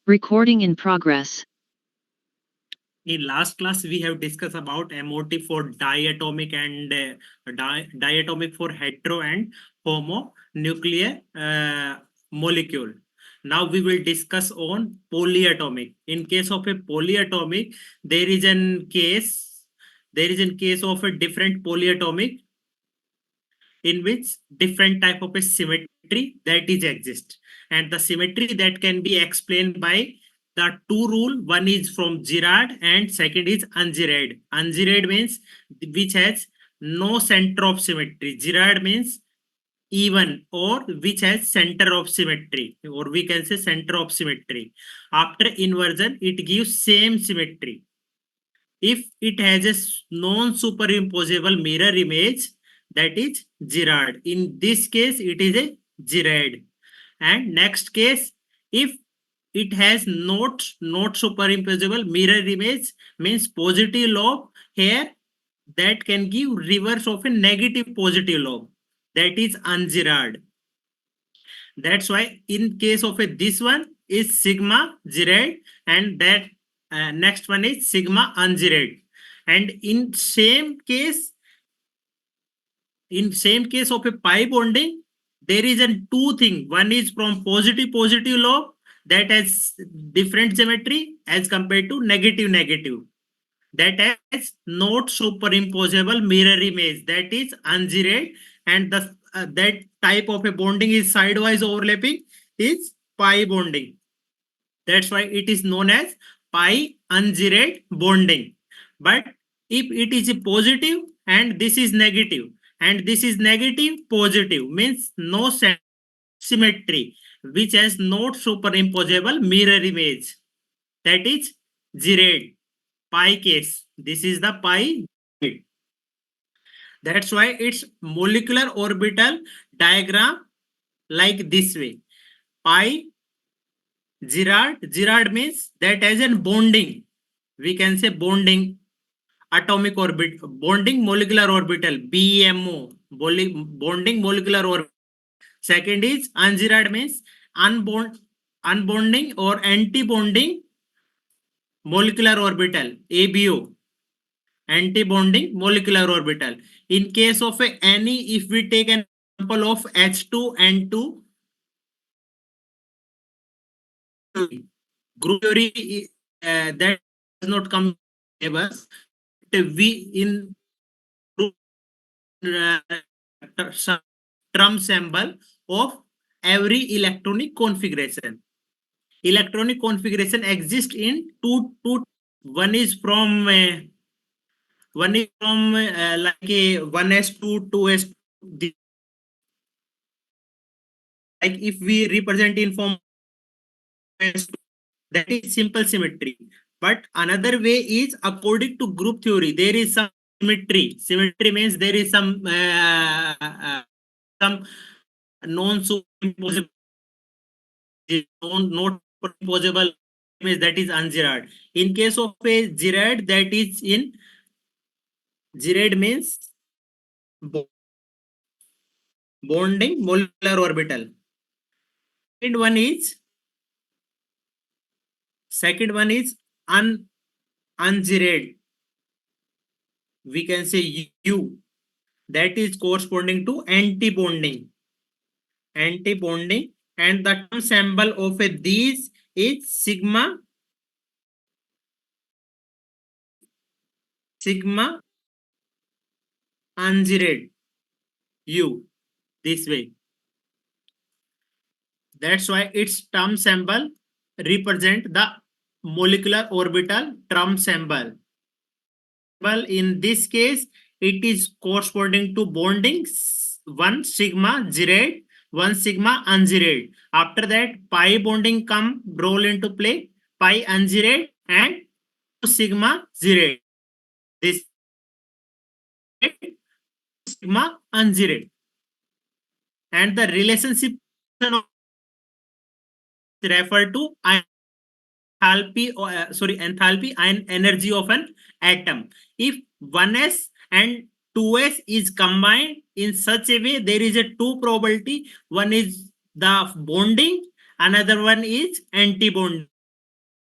Recording in progress. In last class, we have discussed about MOT for diatomic and diatomic for hetero and homo nuclear molecule. Now we will discuss on polyatomic. In case of a polyatomic, there is an case. There is a case of a different polyatomic in which different type of a symmetry that is exist, and the symmetry that can be explained by the two rule. One is from Girard and second is Ungirard. Ungirard means which has no center of symmetry. Girard means even or which has center of symmetry, or we can say center of symmetry. After inversion it gives same symmetry if it has a non-superimposable mirror image, that is Girard. In this case, it is a Girard. And next case, if it has not superimposable mirror image, means positive lobe here, that can give reverse of a negative positive lobe. That is ungirard. That's why in case of a this one is sigma Girard, and that next one is sigma ungirard. And in same case of a pi bonding, there is a two thing. One is from positive lobe that has different symmetry as compared to negative that has not superimposable mirror image, that is ungirate, and the that type of a bonding is sidewise overlapping is pi bonding. That's why it is known as pi ungirate bonding. But if it is a positive and this is negative and this is negative positive, means no symmetry which has not superimposable mirror image, that is girate pi case. This is the pi. That's why its molecular orbital diagram like this way. Pi Girard means that as in bonding. We can say bonding atomic orbit, bonding molecular orbital, BMO, bonding molecular orbit. Second is ungirard means unbonding or anti-bonding molecular orbital, ABO, anti-bonding molecular orbital. In case of any, if we take an example of H2 and 2 group theory, that does not come neighbors. We in group Trump symbol of every electronic configuration. Electronic configuration exists in two. One is from like a 1s2 2s. Like if we represent in form that is simple symmetry. But another way is according to group theory, there is some symmetry. Symmetry means there is some non-superimposable, not superimposable image, that is ungirard. In case of a girard, that is in girard means bonding molecular orbital. Second one is ungirad. We can say U, that is corresponding to anti-bonding. Anti-bonding, and the term symbol of these is sigma ungirad U, this way. That's why its term symbol represent the molecular orbital term symbol. Well, in this case, it is corresponding to bonding one sigma girate, one sigma ungirate. After that, pi bonding come role into play, pi ungirate and sigma girate. This sigma ungirate, and the relationship refer to enthalpy and energy of an atom. If 1s and 2s is combined in such a way, there is a two probability. One is the bonding, another one is anti-bonding.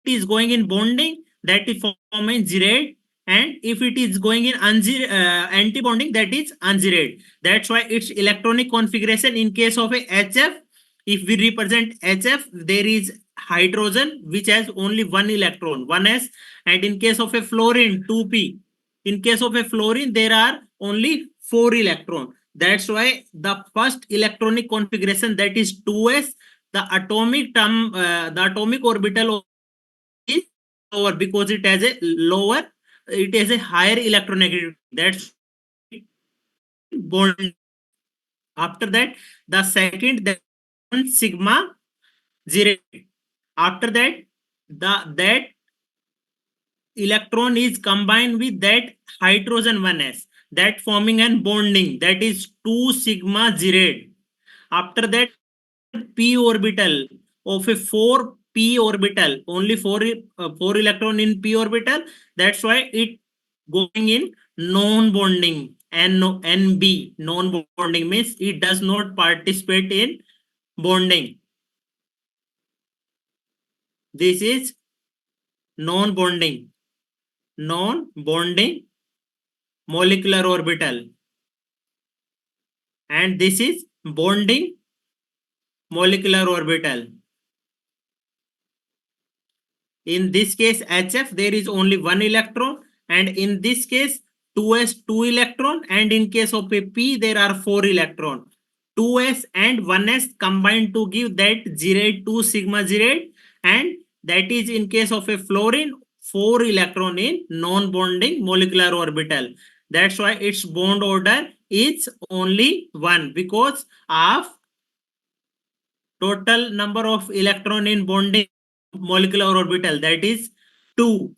is going in bonding, that is forming zirate, and if it is going in anti-bonding, that is unzirate. That's why its electronic configuration in case of a HF, if we represent HF, there is hydrogen which has only one electron, 1s, and in case of a fluorine, 2p. In case of a fluorine, there are only 4 electrons. That's why the first electronic configuration, that is 2s, the atomic orbital is lower because it has a higher electronegativity. That's bond. After that, the second, that sigma zero. After that, that electron is combined with that hydrogen 1s, that forming an bonding, that is 2 sigma zirate. After that, p orbital of a 4p orbital, only 4 electron in p orbital. That's why it going in non bonding. NB, non bonding means it does not participate in bonding. This is non bonding, molecular orbital, and this is bonding molecular orbital. In this case, HF, there is only one electron, and in this case, 2s, 2 electron, and in case of a P, there are 4 electron. 2s and 1s combined to give that 2 sigma 0, and that is in case of a fluorine, 4 electron in non-bonding molecular orbital. That's why its bond order is only 1 because of total number of electron in bonding molecular orbital, that is 2,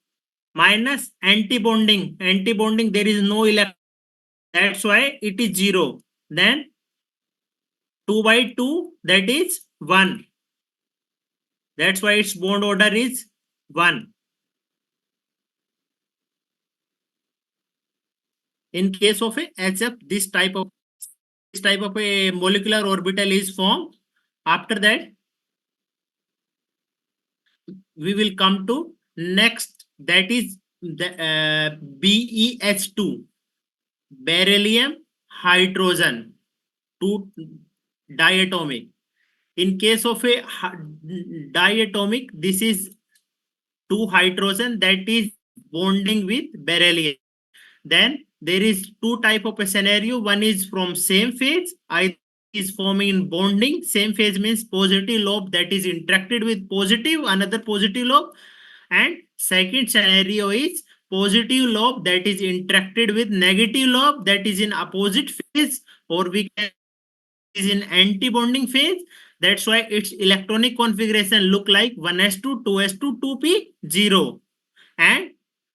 minus anti-bonding there is no electron, that's why it is 0. Then 2 by 2, that is 1, that's why its bond order is 1. In case of a HF, this type of a molecular orbital is formed. After that, we will come to next, that is the BeH2, beryllium hydrogen, 2 diatomic. In case of a diatomic, this is 2 hydrogen that is bonding with beryllium. Then there is two type of a scenario. One is from same phase, either is forming in bonding. Same phase means positive lobe that is interacted with positive, another positive lobe. And second scenario is positive lobe that is interacted with negative lobe that is in opposite phase, or we can is in anti-bonding phase. That's why its electronic configuration look like 1s2, 2s2, 2p, 0. And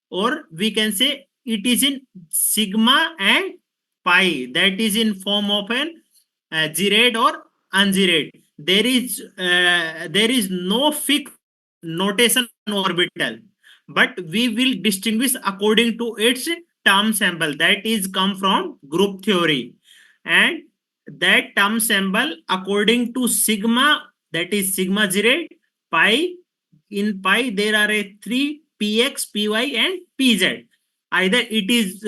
or we can say it is in sigma and pi, that is in form of an zirate or unzirate. There is no fixed notation orbital, but we will distinguish according to its term symbol, that is come from group theory. And that term symbol according to sigma, that is sigma zirate, pi, in pi there are a 3 px, py, and pz. Either it is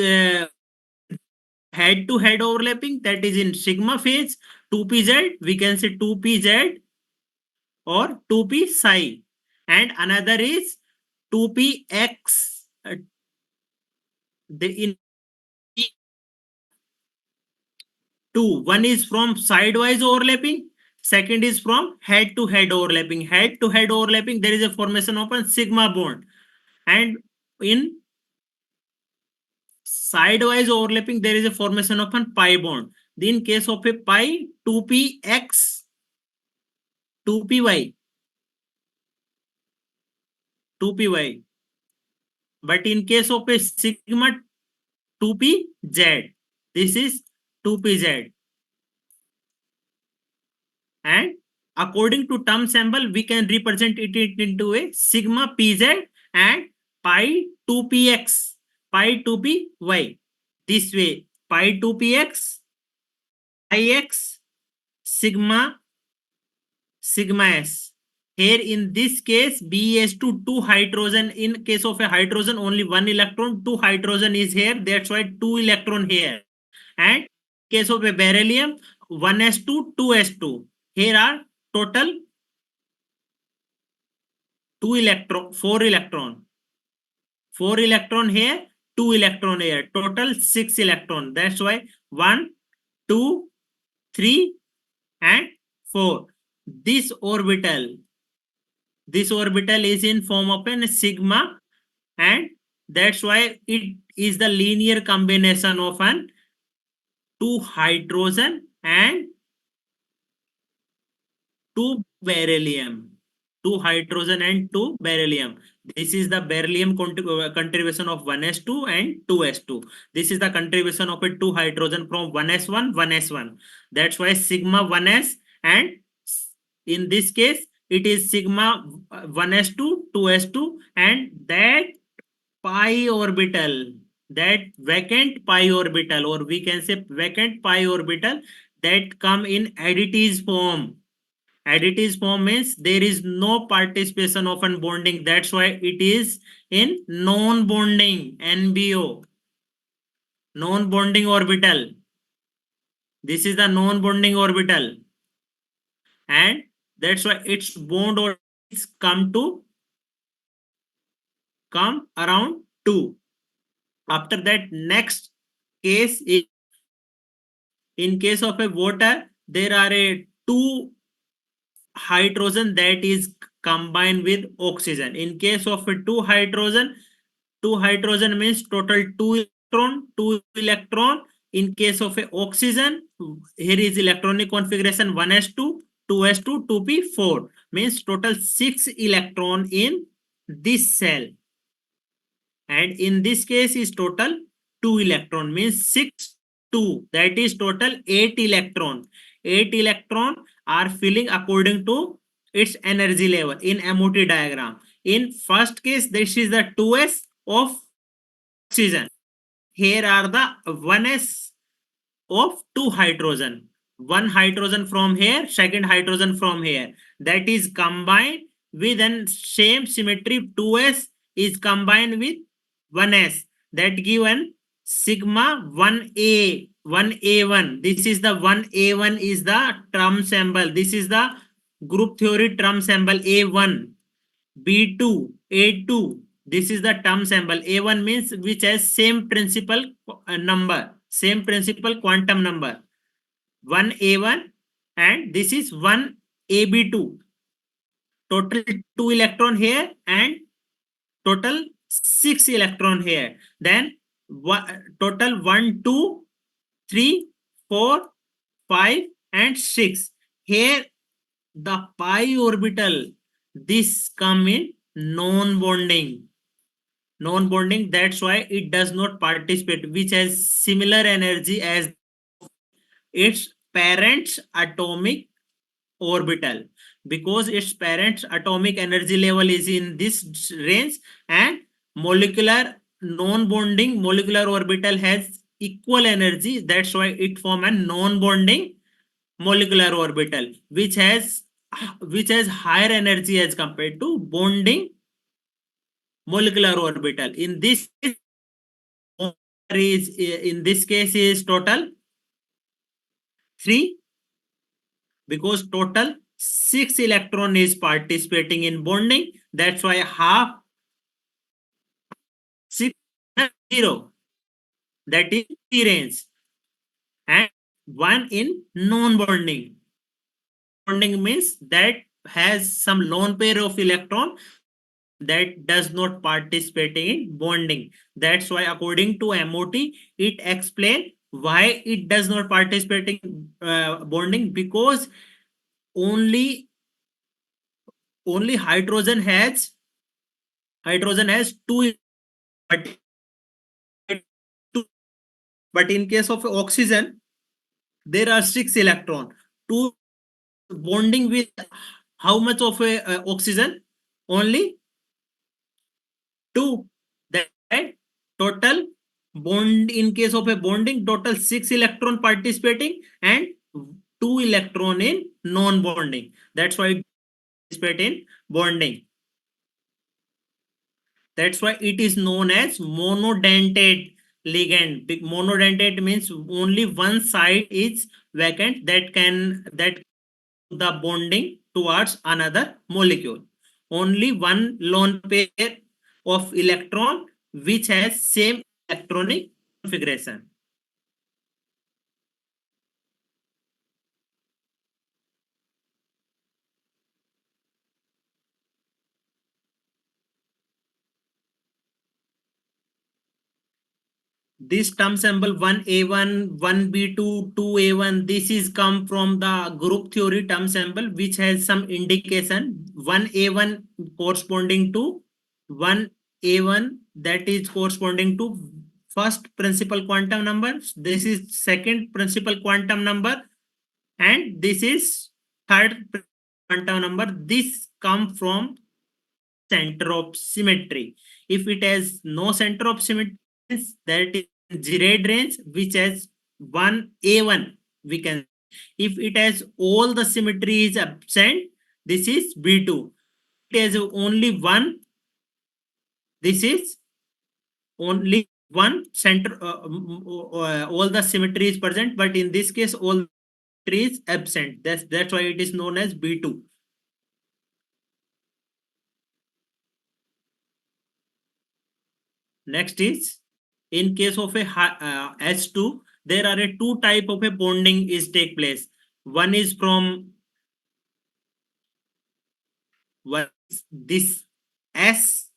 head to head overlapping, that is in sigma phase, 2pz, we can say 2pz or 2p psi, and another is 2px. In two, one is from sidewise overlapping, second is from head to head overlapping. Head to head overlapping, there is a formation of a sigma bond, and in sidewise overlapping, there is a formation of a pi bond. In case of a pi, 2px, 2py, 2py. But in case of a sigma, 2pz, this is 2pz. And according to term symbol, we can represent it into a sigma pz and pi 2px, pi 2py. This way, pi 2px, ix, sigma s. Here in this case, Bs2 two hydrogen. In case of a hydrogen, only one electron, two hydrogen is here. That's why two electron here. And in case of a beryllium, 1s2, 2s2. Here are total two electron, four electron. Four electron here, two electron here. Total six electron. That's why one, two, three, and four. This orbital, this orbital is in form of a sigma, and that's why it is the linear combination of an two hydrogen and two beryllium. Two hydrogen and two beryllium. This is the beryllium contribution of 1s2 and 2s2. This is the contribution of a two hydrogen from 1s1, 1s1. That's why sigma 1s, and in this case it is sigma 1s2, 2s2, and that pi orbital, that vacant pi orbital, or we can say vacant pi orbital, that come in additive form. Additive form means there is no participation of unbonding. That's why it is in non-bonding NBO, non-bonding orbital. This is the non-bonding orbital, and that's why its bond orbitals come around 2. After that, next case is in case of a water, there are a two hydrogen that is combined with oxygen. In case of a two hydrogen means total two electron. In case of a oxygen, here is electronic configuration 1s2, 2s2, 2p4, means total 6 electron in this cell. And in this case is total 2 electron, means 6 2, that is total 8 electron. 8 electron are filling according to its energy level in MOT diagram. In first case, this is the 2s of oxygen. Here are the 1s of two hydrogen. One hydrogen from here, second hydrogen from here. That is combined with an same symmetry. 2s is combined with 1s. That given sigma 1a, 1a1. This is the 1a1 is the term symbol. This is the group theory term symbol a1. B2, A2. This is the term symbol. A1 means which has same principal number, same principal quantum number. 1A1, and this is 1AB2. Total 2 electron here and total 6 electron here. Then total 1, 2, 3, 4, 5, and 6. Here the pi orbital, this come in non-bonding. Non-bonding, that's why it does not participate, which has similar energy as its parent's atomic orbital, because its parent's atomic energy level is in this range, and molecular non-bonding molecular orbital has equal energy. That's why it form a non-bonding molecular orbital, which has higher energy as compared to bonding molecular orbital. In this case is total 3, because total 6 electron is participating in bonding. That's why half 6 0, that is P range, and 1 in non-bonding. Bonding means that has some lone pair of electron that does not participate in bonding. That's why according to MOT, it explain why it does not participate in bonding, because only only hydrogen has two, but two, but in case of oxygen there are 6 electron. Two bonding with how much of a oxygen? Only 2. That total bond, in case of a bonding, total 6 electron participating and 2 electron in non-bonding. That's why participate in bonding. That's why it is known as monodentate ligand. Monodentate means only one side is vacant that the bonding towards another molecule. Only one lone pair of electron which has same electronic configuration. This term symbol 1A1, 1B2, 2A1, this is come from the group theory term symbol which has some indication. 1A1 corresponding to 1A1, that is corresponding to first principal quantum number. This is second principal quantum number, and this is third quantum number. This come from center of symmetry. If it has no center of symmetry, that is Z-red range, which has 1A1, we can. If it has all the symmetry is absent, this is B2. It has only one, this is only one center, all the symmetry is present, but in this case, all symmetry is absent. That's why it is known as B2. Next is, in case of a H2, there are a two type of a bonding is take place. One is from one is this S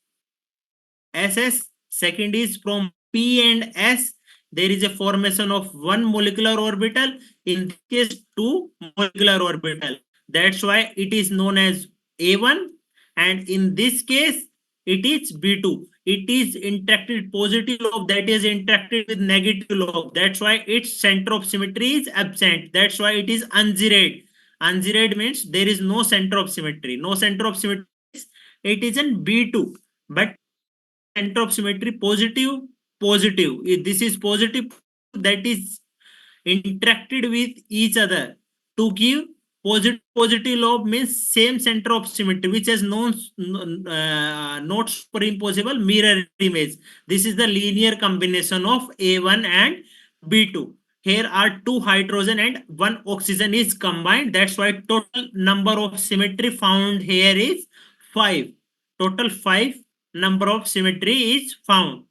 SS. Second is from P and S. There is a formation of one molecular orbital. In this case, two molecular orbital. That's why it is known as A1. And in this case, it is B2. It is interacted positive lobe, that is interacted with negative lobe. That's why its center of symmetry is absent. That's why it is unzeroed. Unzeroed means there is no center of symmetry. No center of symmetry. It is in B2. But center of symmetry positive, positive. If this is positive, that is interacted with each other to give positive lobe means same center of symmetry which has not superimposable mirror image. This is the linear combination of A1 and B2. Here are two hydrogen and one oxygen is combined. That's why total number of symmetry found here is 5. Total 5 number of symmetry is found.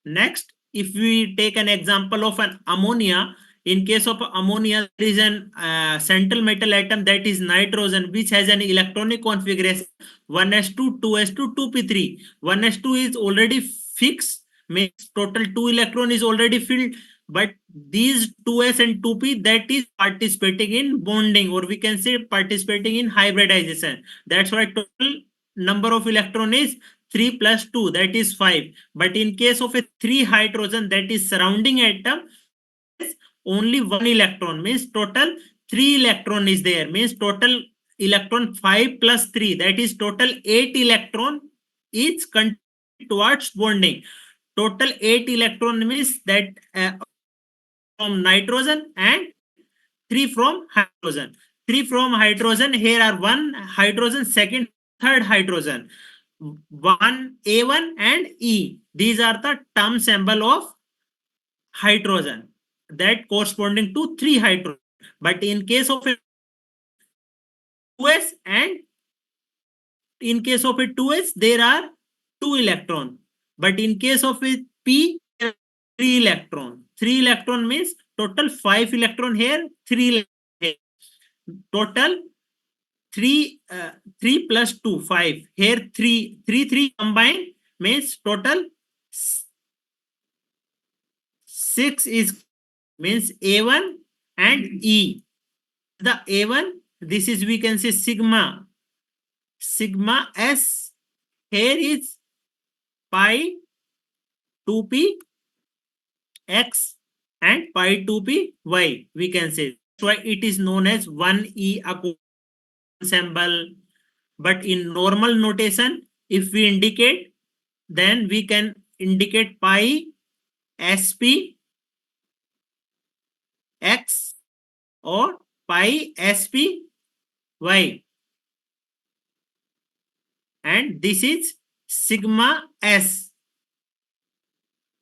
Next, if we take an example of an ammonia, in case of ammonia, there is an central metal atom, that is nitrogen, which has an electronic configuration 1s2, 2s2, 2p3. 1s2 is already fixed, means total 2 electron is already filled, but these 2s and 2p, that is participating in bonding, or we can say participating in hybridization. That's why total number of electron is 3 plus 2, that is 5. But in case of a 3 hydrogen, that is surrounding atom, only 1 electron, means total 3 electron is there, means total electron 5 plus 3, that is total 8 electron is towards bonding. Total 8 electron means that from nitrogen and 3 from hydrogen. 3 from hydrogen, here are 1 hydrogen, second, third hydrogen. 1 A1 and E. These are the term symbol of hydrogen that corresponding to 3 hydrogen. But in case of a 2s, and in case of a 2s, there are 2 electron. But in case of a P, 3 electron. 3 electron means total 5 electron here, 3 electron here. Total 3 plus 2, 5. Here 3 combined means total 6 is, means A1 and E. The A1, this is, we can say sigma S. Here is pi 2p x and pi 2p y, we can say. That's why it is known as 1E symbol. But in normal notation, if we indicate, then we can indicate pi sp x or pi SPY, and this is sigma S,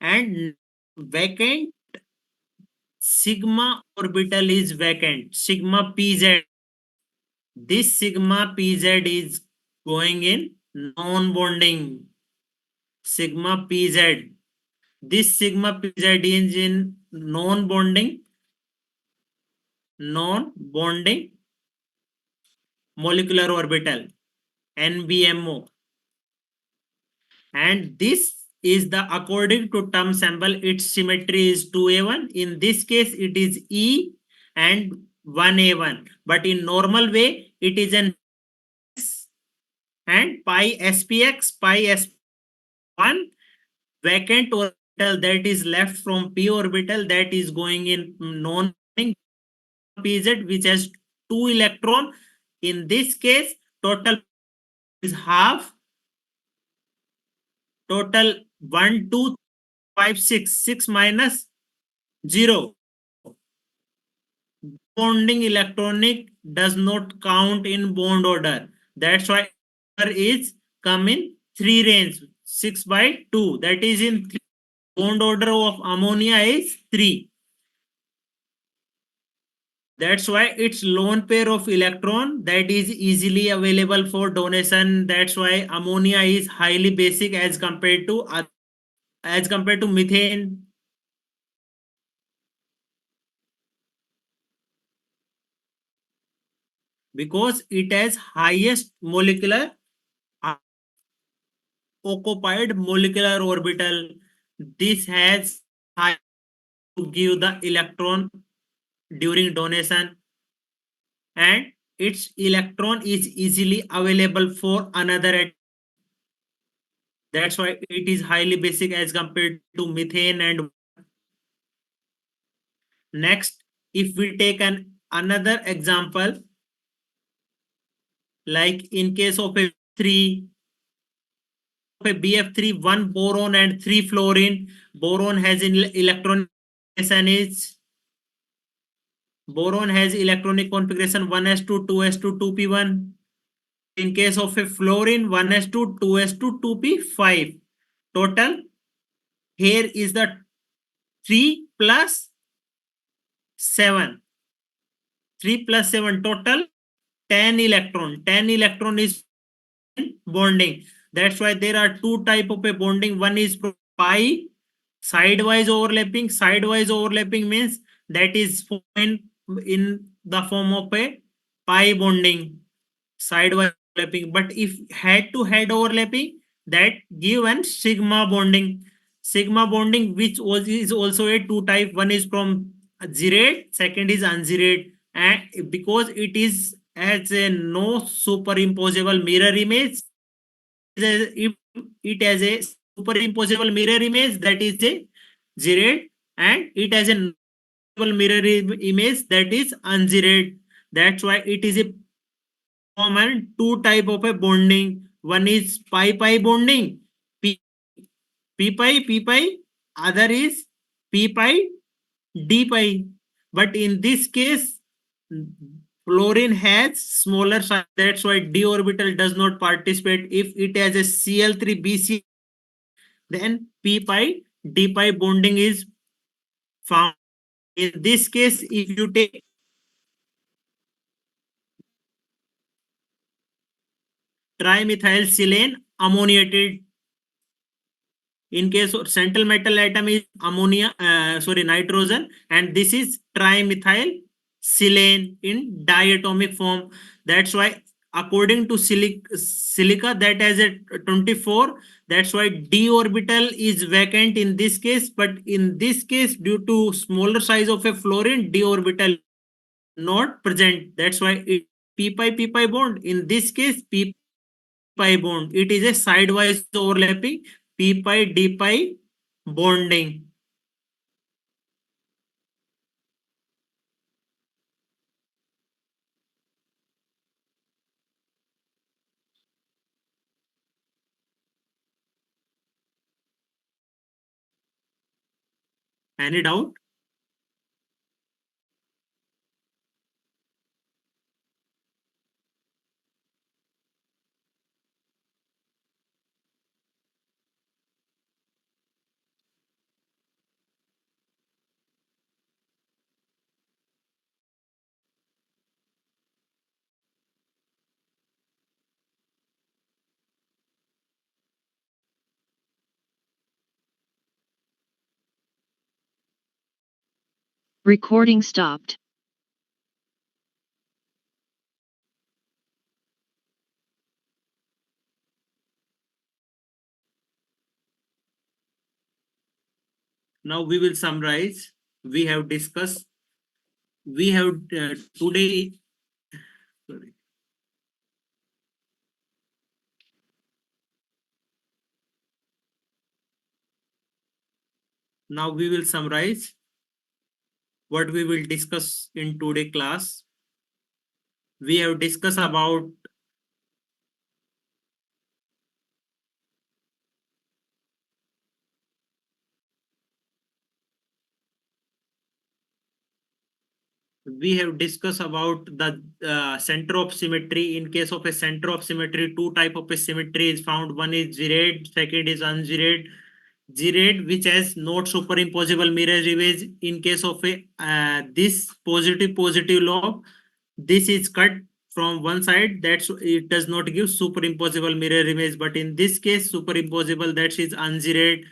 and vacant sigma orbital is vacant, sigma pz. This sigma pz is going in non-bonding, sigma pz. This sigma pz is in non-bonding molecular orbital, NBMO. And this is the, according to term symbol, its symmetry is 2a1. In this case it is E and 1a1, but in normal way it is an S and pi SPX, pi S1 vacant orbital that is left from p orbital, that is going in non pz, which has 2 electron. In this case total is half, total 1 2 5 6, 6 minus 0. Bonding electronic does not count in bond order. That's why order is come in 3 range, 6 by 2. That is in three. Bond order of ammonia is 3. That's why it's lone pair of electron that is easily available for donation. That's why ammonia is highly basic as compared to methane, because it has highest molecular occupied molecular orbital. This has high to give the electron during donation, and its electron is easily available for another. That's why it is highly basic as compared to methane. And next, if we take an another example, like in case of a 3 of a BF3, 1 boron and 3 fluorine. Boron has electron is boron has electronic configuration 1s2, 2s2, 2p1. In case of a fluorine, 1s2, 2s2, 2p5. Total here is the 3 plus 7. 3 plus 7 total 10 electron. 10 electron is bonding. That's why there are two type of a bonding. One is pi sidewise overlapping. Sidewise overlapping means that is in the form of a pi bonding, sidewise overlapping. But if head to head overlapping, that give an sigma bonding. Sigma bonding, which is also a two type. One is from zeroed, second is unzeroed. And because it is as a no superimposable mirror image, if it has a superimposable mirror image, that is a zeroed, and it has a mirror image that is unzeroed. That's why it is a common two type of a bonding. One is pi pi bonding, p p pi. Other is p pi d pi. But in this case, fluorine has smaller size. That's why d orbital does not participate. If it has a Cl3bc, then p pi d pi bonding is found. In this case, if you take trimethyl silane ammoniated, in case of central metal atom is ammonia, sorry, nitrogen, and this is trimethyl silane in diatomic form. That's why according to silica that has a 24. That's why d orbital is vacant in this case. But in this case, due to smaller size of a fluorine, d orbital not present. That's why it p pi bond. In this case, p pi bond. It is a sidewise overlapping p pi d pi bonding. Any doubt? Recording stopped. Now we will summarize. We have discussed. We have today. Sorry. Now we will summarize what we will discuss in today class. We have discussed about the center of symmetry. In case of a center of symmetry, two type of a symmetry is found. One is zeroed, second is unzeroed. Zeroed, which has not superimposable mirror image. In case of a this positive log, this is cut from one side, that's it does not give superimposable mirror image, but in this case superimposable, that is unzeroed.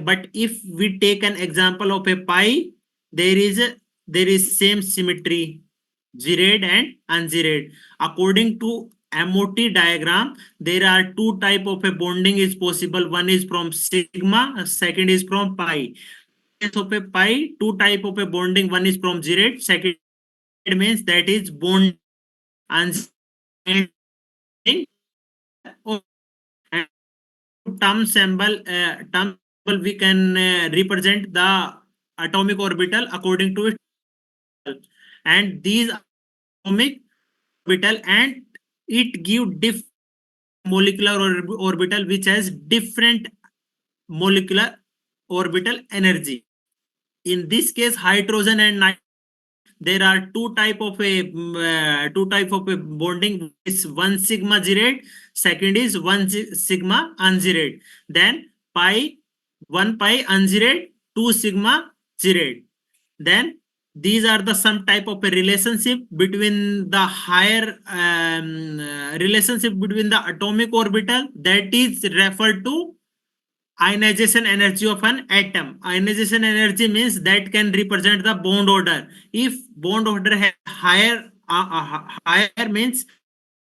But if we take an example of a pi, there is same symmetry, zeroed and unzeroed. According to MOT diagram, there are two type of a bonding is possible. One is from sigma, second is from pi. In case of a pi, two type of a bonding. One is from zeroed, second means that is bond and term symbol we can represent the atomic orbital according to it, and these atomic orbital, and it give different molecular orbital which has different molecular orbital energy. In this case, hydrogen and nitrogen, there are two type of a bonding. Is one sigma zeroed, second is one sigma unzeroed. Then pi, one pi unzeroed, two sigma zeroed. Then these are the some type of a relationship between the higher relationship between the atomic orbital, that is referred to ionization energy of an atom. Ionization energy means that can represent the bond order. If bond order has higher means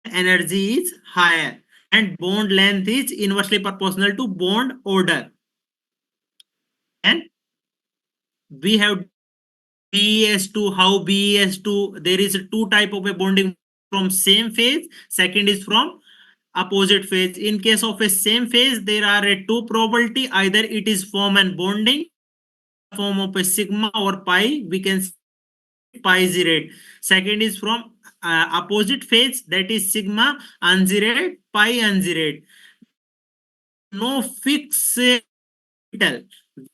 energy is higher, and bond length is inversely proportional to bond order. And we have BES2. How BES2? There is two type of a bonding from same phase. Second is from opposite phase. In case of a same phase, there are a two probability. Either it is form and bonding form of a sigma or pi. We can say pi zeroed. Second is from opposite phase, that is sigma unzeroed, pi unzeroed. No fixed orbital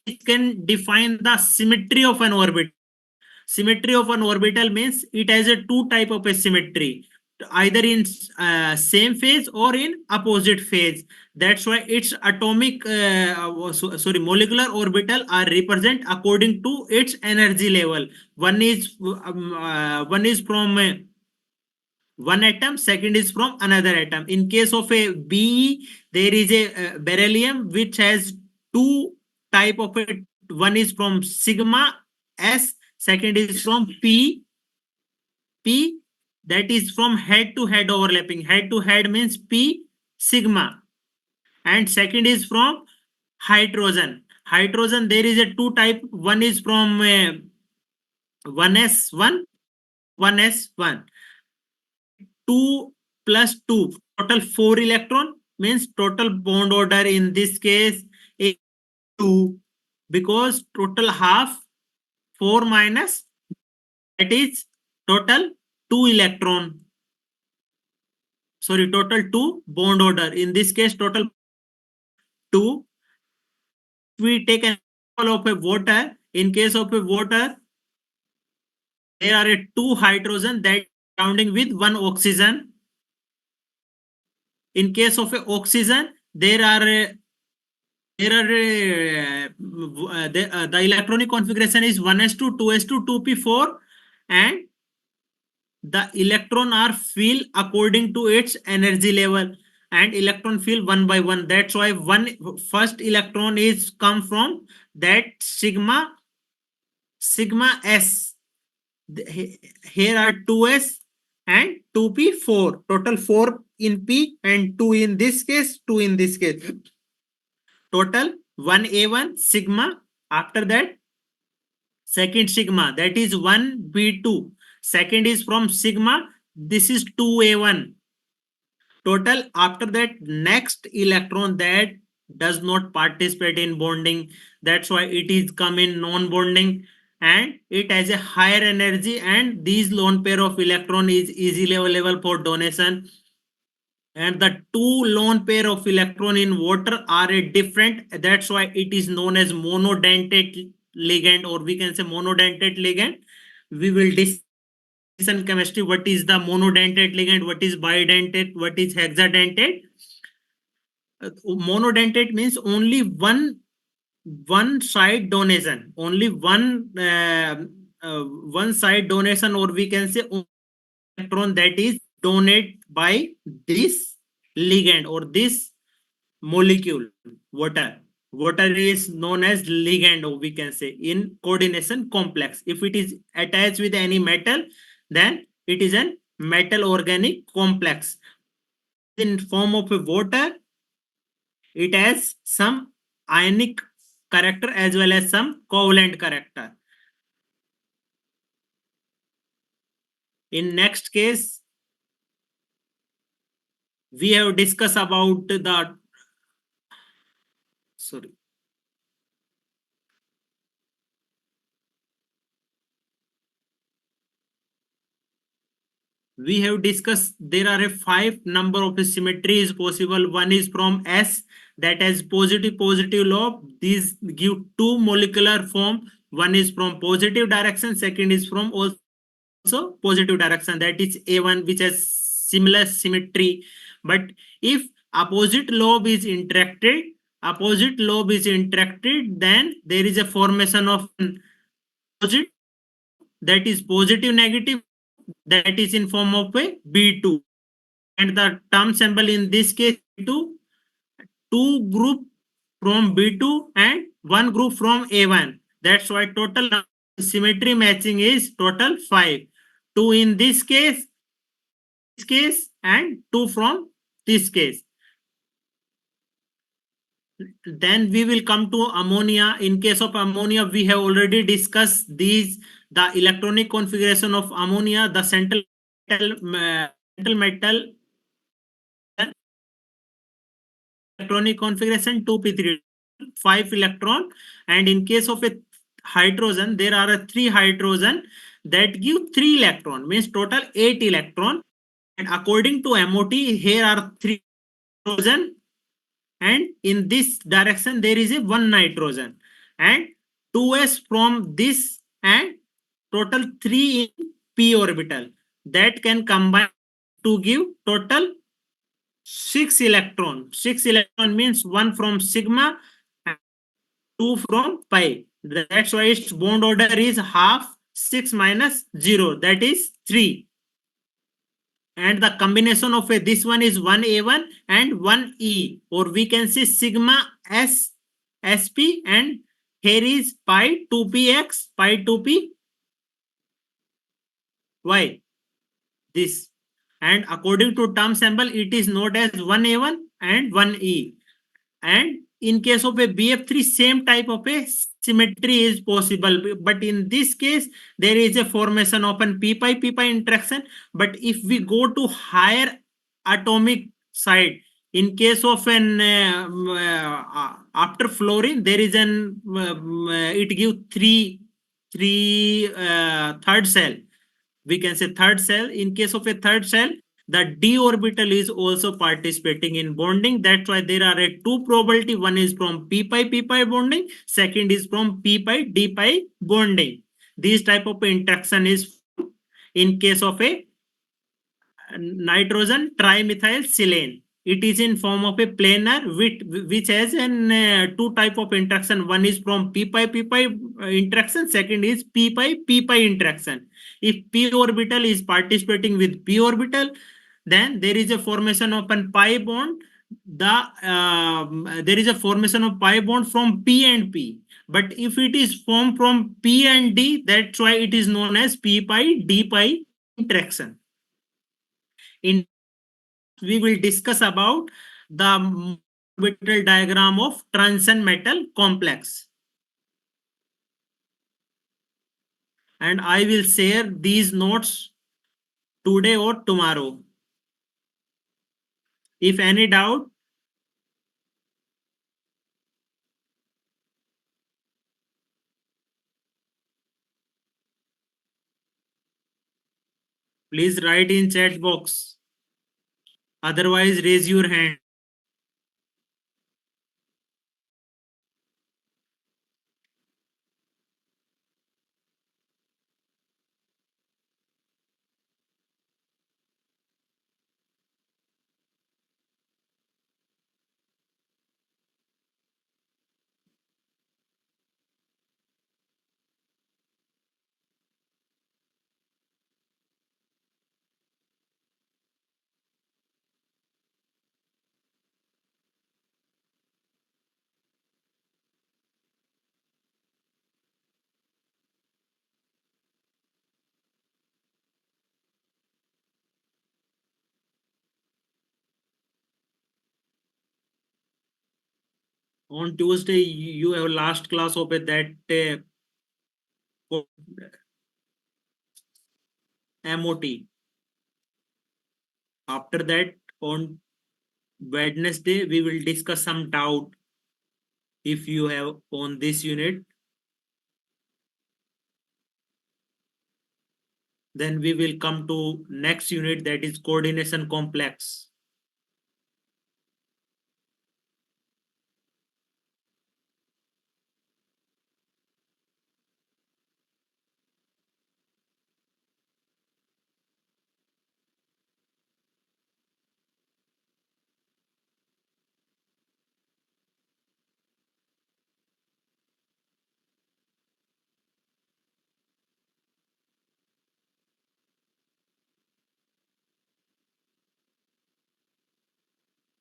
which can define the symmetry of an orbit. Symmetry of an orbital means it has a two type of a symmetry, either in same phase or in opposite phase. That's why its atomic molecular orbital are represent according to its energy level. One is from one atom, second is from another atom. In case of a Be, there is a beryllium which has two type of it. One is from sigma S, second is from P, that is from head to head overlapping. Head to head means P sigma, and second is from hydrogen. Hydrogen, there is a two type. One is from 1s1, 1s1. 2 plus 2, total 4 electron, means total bond order in this case is 2, because total half 4 minus, that is total 2 electron. Sorry, total 2 bond order. In this case, total 2. We take an example of a water. In case of a water, there are a 2 hydrogen that surrounding with 1 oxygen. In case of a oxygen, the electronic configuration is 1s2, 2s2, 2p4, and the electron are filled according to its energy level, and electron fill one by one. That's why one first electron is come from that sigma s. Here are 2s and 2p, 4. Total 4 in p and 2 in this case, 2 in this case. Total 1a1 sigma. After that, second sigma, that is 1b2. Second is from sigma. This is 2a1. Total, after that, next electron that does not participate in bonding. That's why it is come in non-bonding, and it has a higher energy, and these lone pair of electron is easily available for donation. And the two lone pair of electron in water are a different. That's why it is known as monodentate ligand, or we can say monodentate ligand. We will discuss in chemistry what is the monodentate ligand, what is bidentate, what is hexadentate. Monodentate means only one side donation, only one side donation, or we can say electron that is donated by this ligand or this molecule. Water is known as ligand, or we can say in coordination complex. If it is attached with any metal, then it is a metal organic complex. In form of a water, it has some ionic character as well as some covalent character. In next case, we have discussed about the sorry we have discussed there are a 5 number of symmetries possible. One is from S, that has positive lobe. These give two molecular form. One is from positive direction, second is from also positive direction, that is A1, which has similar symmetry. But if opposite lobe is interacted, then there is a formation of opposite, that is positive negative, that is in form of a B2. And the term symbol in this case two group from B2 and one group from A1. That's why total symmetry matching is total 5. 2 in this case, and 2 from this case. Then we will come to ammonia. In case of ammonia, we have already discussed these, the electronic configuration of ammonia, the central metal electronic configuration 2p3, 5 electron. And in case of a hydrogen, there are a 3 hydrogen that give 3 electron, means total 8 electron. And according to MOT, here are 3 hydrogen, and in this direction there is a 1 nitrogen, and 2s from this, and total 3 in p orbital, that can combine to give total 6 electron. 6 electron means 1 from sigma and 2 from pi. That's why its bond order is half. 6 minus 0, that is 3. And the combination of this one is 1a1 and 1e, or we can say sigma s sp, and here is pi 2px, pi 2p y, this. And according to term symbol, it is known as 1a1 and 1e. And in case of a BF3, same type of a symmetry is possible, but in this case there is a formation of an p pi interaction. But if we go to higher atomic side, in case of an after fluorine, there is an it give three third cell, we can say third cell. In case of a third cell, the d orbital is also participating in bonding. That's why there are a 2 probability. One is from p pi bonding, second is from p pi d pi bonding. This type of interaction is in case of a nitrogen trimethyl silane. It is in form of a planar which has an 2 type of interaction. One is from p pi interaction, second is p pi interaction. If p orbital is participating with p orbital, then there is a formation of an pi bond. there is a formation of pi bond from P and P. But if it is formed from P and D, that's why it is known as P pi D pi interaction. In we will discuss about the orbital diagram of transition metal complex, and I will share these notes today or tomorrow. If any doubt, please write in chat box. Otherwise, raise your hand. On Tuesday, you have last class of that MOT. After that, on Wednesday, we will discuss some doubt if you have on this unit. Then we will come to next unit, that is coordination complex.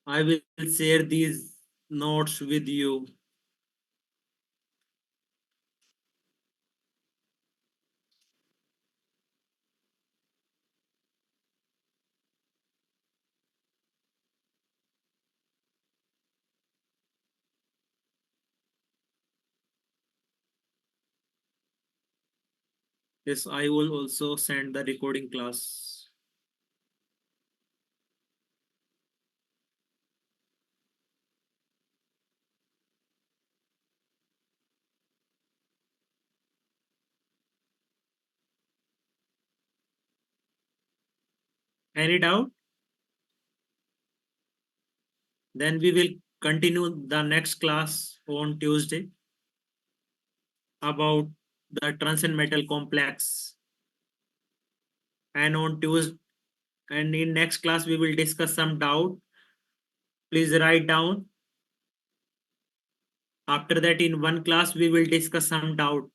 I will share these notes with you. Yes, I will also send the recording class. Any doubt? Then we will continue the next class on Tuesday about the transition metal complex. And on Tuesday, and in next class, we will discuss some doubt. Please write down. After that, in one class, we will discuss some doubt.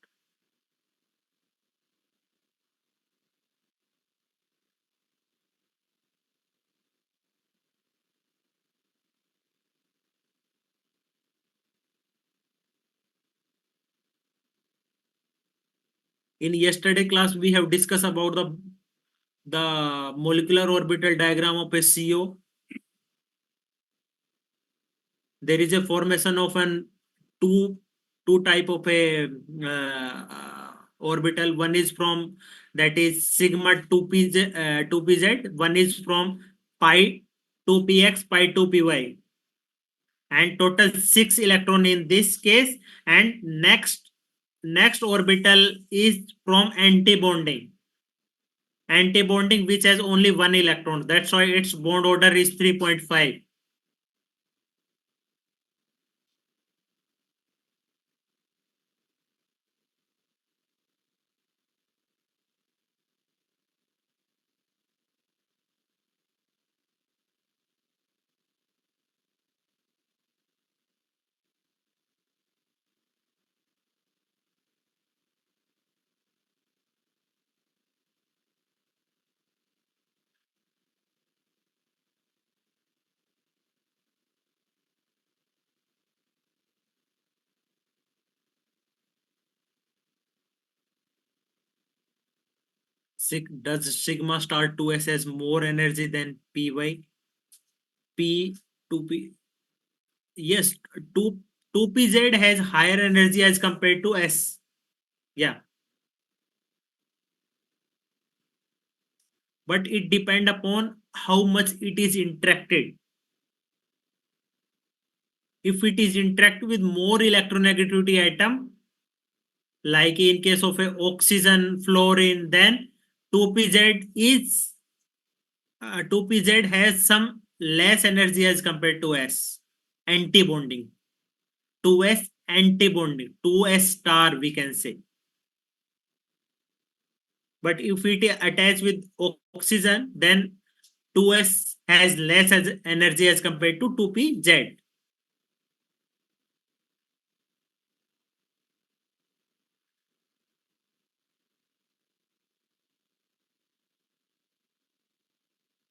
In yesterday class, we have discussed about the molecular orbital diagram of a CO. There is a formation of an two two type of a orbital. One is from, that is sigma 2pz 2pz. One is from pi 2px pi 2py, and total 6 electron in this case. And next orbital is from anti-bonding, which has only 1 electron. That's why its bond order is 3.5. Does sigma star 2s has more energy than py? P 2p. Yes, 2 2pz has higher energy as compared to s. Yeah, but it depend upon how much it is interacted. If it is interact with more electronegativity atom, like in case of a oxygen, fluorine, then 2pz is 2pz has some less energy as compared to s. Anti-bonding. 2s anti-bonding. 2s star we can say. But if it attach with oxygen, then 2s has less as energy as compared to 2pz.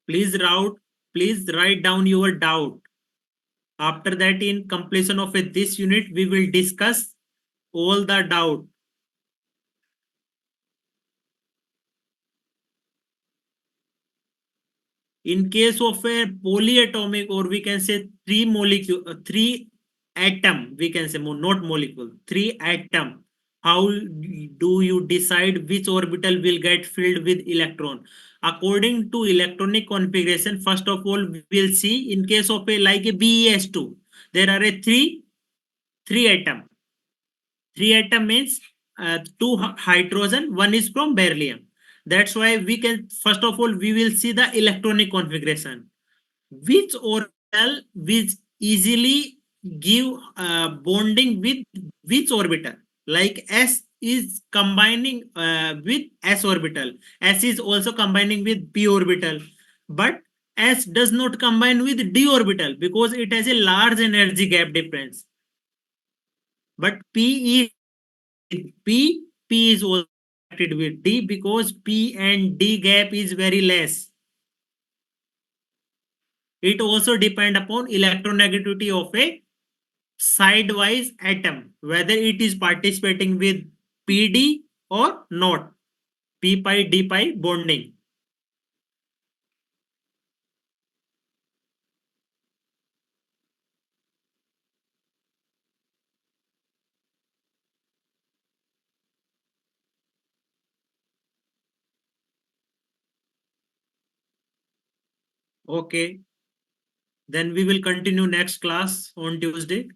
Please route, please write down your doubt. After that, in completion of this unit, we will discuss all the doubt. In case of a polyatomic, or we can say three molecule, three atom, we can say not molecule, three atom. How do you decide which orbital will get filled with electron? According to electronic configuration, first of all, we will see in case of a like a BES2, there are a three atom. Three atom means two hydrogen, one is from beryllium. That's why we can first of all we will see the electronic configuration, which orbital which easily give bonding with which orbital, like s is combining with s orbital, s is also combining with p orbital, but s does not combine with d orbital because it has a large energy gap difference. But P is also connected with D because P and D gap is very less. It also depend upon electronegativity of a sidewise atom, whether it is participating with PD or not. P pi D pi bonding. Okay, then we will continue next class on Tuesday.